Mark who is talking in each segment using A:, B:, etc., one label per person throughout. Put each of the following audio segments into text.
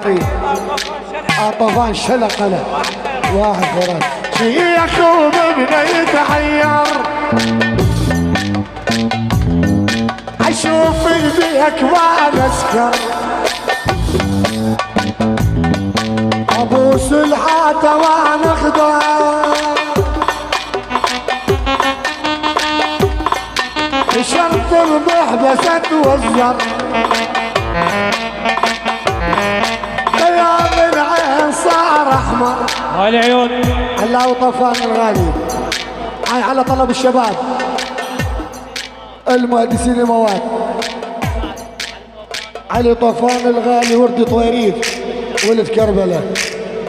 A: العراقي طوفان شلق له واحد فرد شيخ وابنه يتحير اشوف بيك وانا اسكر ابوس الحاته وانا اخضر شرط المحبس اتوزر قيام العين صار احمر
B: هاي العيون
A: هلا وطفان الغالي هاي على طلب الشباب المهندسين المواد علي طفان الغالي ورد طويريد ولد كربلاء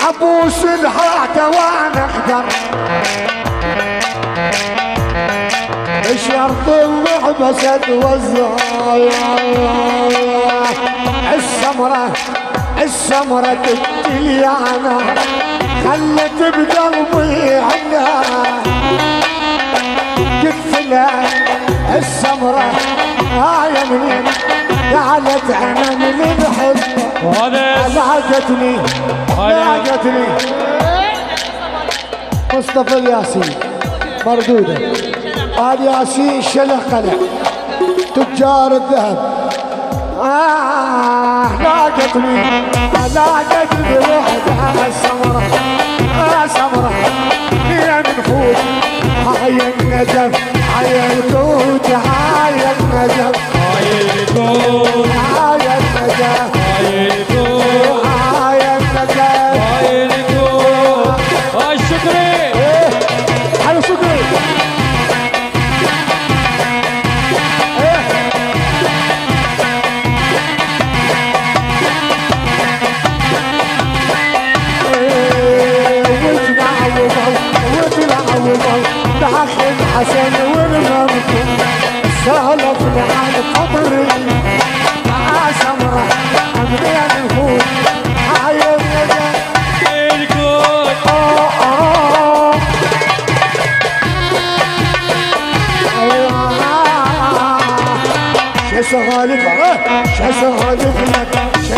A: ابوس الحاته وانا اخضر شرط المحبس اتوزع السمرة تقتلي انا خلت بقلبي عنا قلت السمرة هاي منين قالت انا من بحبها لاقتني مصطفى الياسين مردودة هذا ياسين شلق قلع تجار الذهب لاقتني وحدها السمرة سمرة هي نفوت هاي النجف هاي الكوت هاي النجف
B: هاي الكوت
A: هاي النجف
B: هاي الكوت
A: هاي النجف
B: هاي الكوت هاي شكري
A: هاي شكري داخل حسن والممكن سالفنا عن قبري مع سمرة أمرين نفوت هاي النجاة
B: الكوت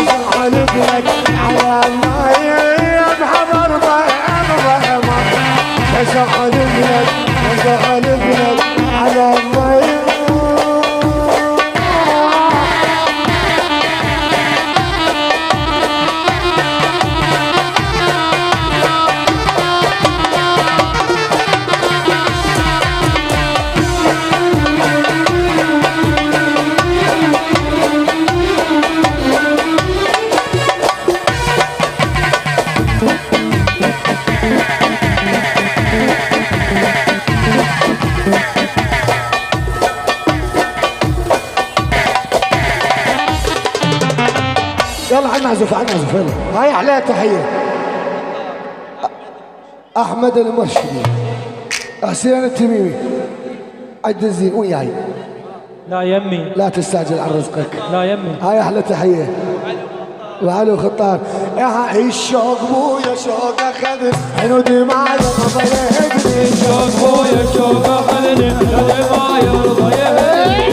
A: شسغالب لك على ما ينحضر بأمر شسغالب لك على ما يلا عنعزف يلا هاي عليها تحية أحمد المرشدي حسين التميمي عد الزين وياي
B: لا يمي
A: لا تستعجل عن رزقك
B: لا يمي
A: هاي أحلى تحية وعلو خطار يا الشوق بويا شوق أخذ حنودي معي رضا يهدني
B: شوق بويا شوق أخذني ما يرضى يهدني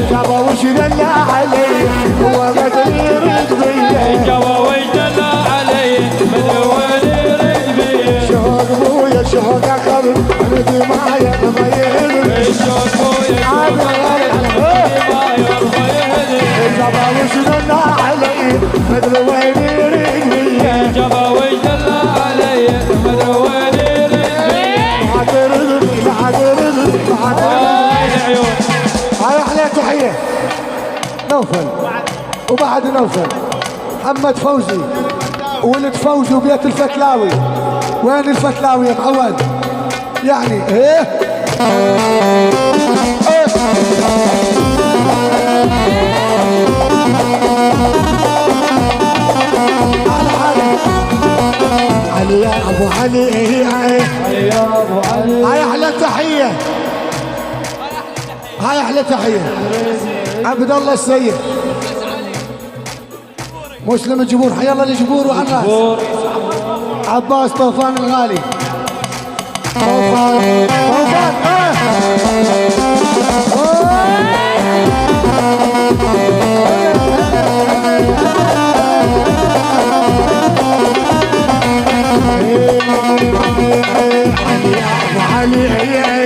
A: جابا وش دلع علي هو مدري يرد بيه
B: جابا وش دلع علي مدري وين يرد بيه
A: شوق بويا شوق أخذ حنودي معي رضا يهدني
B: شوق بويا شوق أخذني ما يرضى يهدني
A: جابا وش دلع علي مدري وين يرد بيه
B: جابا وش دلع علي مدري وين يرد بيه هاي العيون
A: هاي أحلى تحية نوفل وبعد نوفل محمد فوزي ولد فوزي وبيت الفتلاوي وين الفتلاوي يا معود يعني ايه علي يا ابو علي
B: يا ابو علي
A: هاي احلى تحيه هاي احلى تحيه عبد الله السيد مسلم الجبور حي الله الجبور وعراس عباس طوفان الغالي طوفان علي يا ابو علي